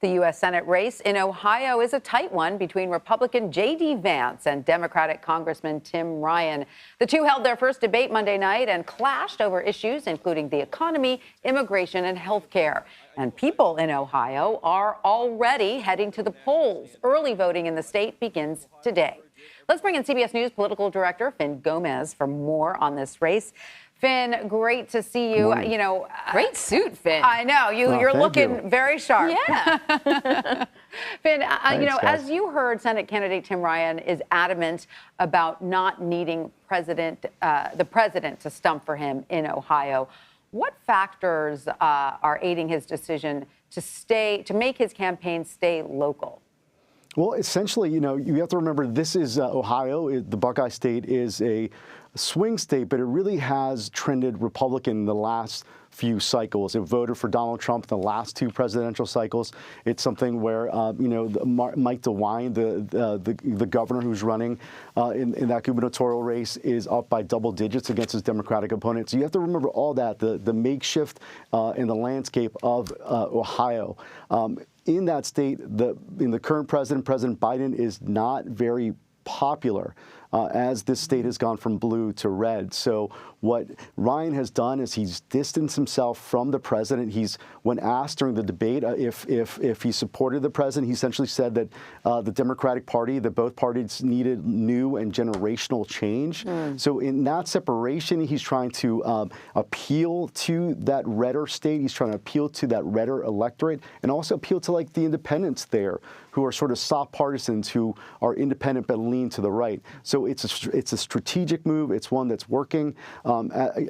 The U.S. Senate race in Ohio is a tight one between Republican J.D. Vance and Democratic Congressman Tim Ryan. The two held their first debate Monday night and clashed over issues including the economy, immigration, and health care. And people in Ohio are already heading to the polls. Early voting in the state begins today. Let's bring in CBS News political director Finn Gomez for more on this race. Finn, great to see you. Morning. You know, great suit, Finn. I know you're looking very sharp. Yeah. Finn, Thanks, you know, guys. as you heard, Senate candidate Tim Ryan is adamant about not needing the president to stump for him in Ohio. What factors are aiding his decision to make his campaign stay local? Well, essentially, you know, you have to remember this is Ohio. The Buckeye State is a swing state, but it really has trended Republican in the last few cycles. It voted for Donald Trump in the last two presidential cycles. It's something where, you know, Mike DeWine, the governor who's running in that gubernatorial race, is up by double digits against his Democratic opponent. So you have to remember all that, the makeshift in the landscape of Ohio. In that state, the current president, President Biden, is not very popular as this state has gone from blue to red. So what Ryan has done is he's distanced himself from the president. When asked during the debate if he supported the president, he essentially said that the Democratic Party, that both parties needed new and generational change. So in that separation, he's trying to appeal to that redder state. He's trying to appeal to that redder electorate and also appeal to like the independents there who are sort of soft partisans who are independent but lean to the right. So it's a strategic move. It's one that's working.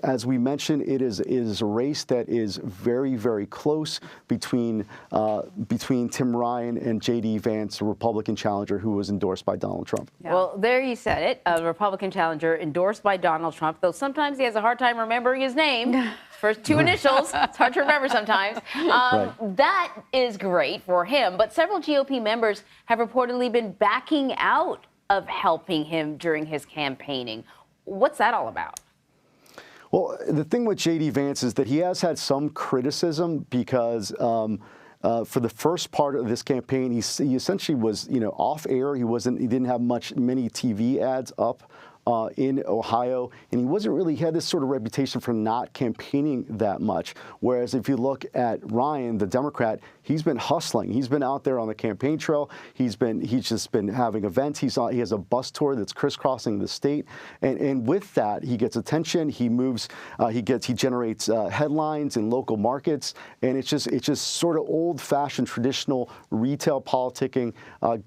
As we mentioned, it is a race that is very, very close between Tim Ryan and J.D. Vance, a Republican challenger who was endorsed by Donald Trump. Yeah. Well, there you said it, a Republican challenger endorsed by Donald Trump, though sometimes he has a hard time remembering his name. First two initials, it's hard to remember sometimes. Right. That is great for him, but several GOP members have reportedly been backing out of helping him during his campaigning. What's that all about? Well, the thing with J.D. Vance is that he has had some criticism because for the first part of this campaign, he essentially was, you know, off air. He didn't have many TV ads up in Ohio, and he had this sort of reputation for not campaigning that much. Whereas if you look at Ryan, the Democrat, he's been hustling. He's been out there on the campaign trail. He's just been having events. He has a bus tour that's crisscrossing the state, and with that, he gets attention. He moves. He generates headlines in local markets, and it's just sort of old-fashioned, traditional retail politicking,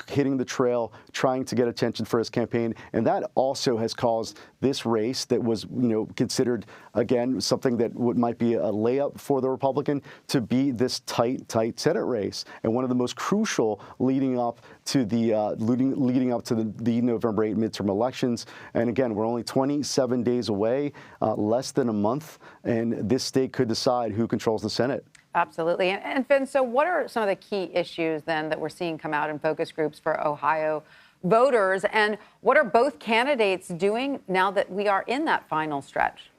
hitting the trail, trying to get attention for his campaign, and that also has caused this race that was, you know, considered, again, something that might be a layup for the Republican to be this tight Senate race, and one of the most crucial leading up to the November 8 midterm elections. And again, we're only 27 days away, less than a month, and this state could decide who controls the Senate. Absolutely. And Finn, so what are some of the key issues then that we're seeing come out in focus groups for Ohio voters, and what are both candidates doing now that we are in that final stretch?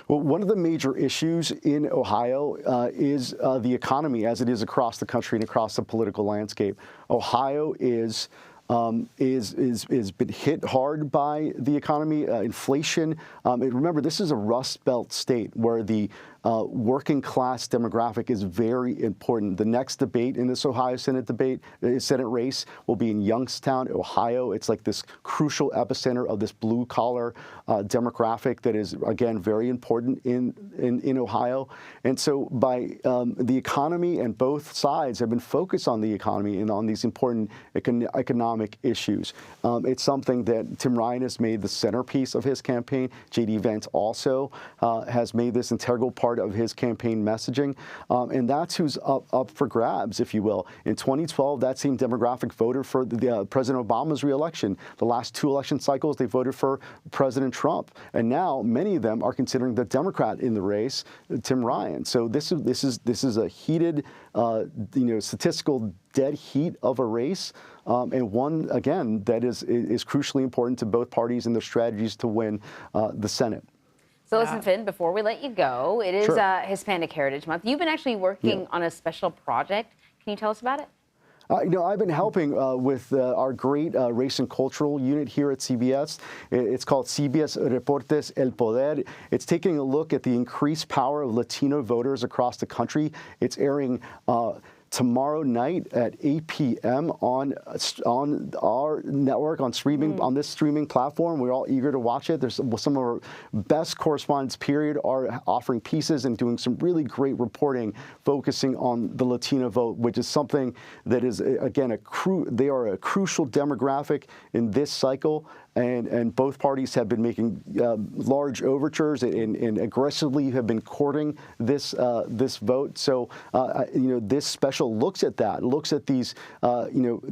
Well, one of the major issues in Ohio is the economy, as it is across the country and across the political landscape. Ohio is been hit hard by the economy, inflation. Remember, this is a Rust Belt state where the working class demographic is very important. The next debate in this Ohio Senate race will be in Youngstown, Ohio. It's like this crucial epicenter of this blue collar demographic that is, again, very important in Ohio. And so by the economy, and both sides have been focused on the economy and on these important economic issues. It's something that Tim Ryan has made the centerpiece of his campaign. J.D. Vance also has made this integral part of his campaign messaging, and that's who's up for grabs, if you will. In 2012, that same demographic voted for President Obama's reelection. The last two election cycles, they voted for President Trump, and now many of them are considering the Democrat in the race, Tim Ryan. So this is a heated, statistical dead heat of a race, and one again that is crucially important to both parties and their strategies to win the Senate. So listen, Finn, before we let you go, it is Sure. Hispanic Heritage Month. You've been actually working on a special project. Can you tell us about it? I've been helping with our great race and cultural unit here at CBS. It's called CBS Reportes El Poder. It's taking a look at the increased power of Latino voters across the country. It's airing tomorrow night at 8 p.m. on our network, on streaming, on this streaming platform. We're all eager to watch it. There's some of our best correspondents, period, are offering pieces and doing some really great reporting, focusing on the Latino vote, which is something that is, again, they are a crucial demographic in this cycle. And both parties have been making large overtures and aggressively have been courting this vote. So, this special looks at that, looks at these,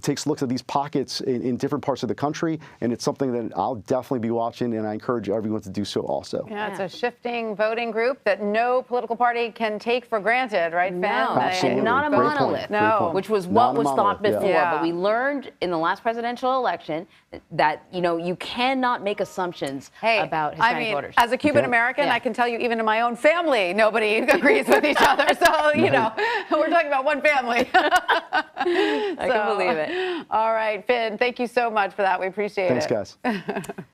takes looks at these pockets in different parts of the country, and it's something that I'll definitely be watching, and I encourage everyone to do so also. Yeah, it's a shifting voting group that no political party can take for granted, right, Finn? No, Absolutely. and not a Great monolith, No. which was what was thought before. Yeah. But we learned in the last presidential election that, you cannot make assumptions about Hispanic voters. As a Cuban American, I can tell you, even in my own family, nobody agrees with each other. So, we're talking about one family. I can believe it. All right, Finn, thank you so much for that. We appreciate it. Thanks, guys.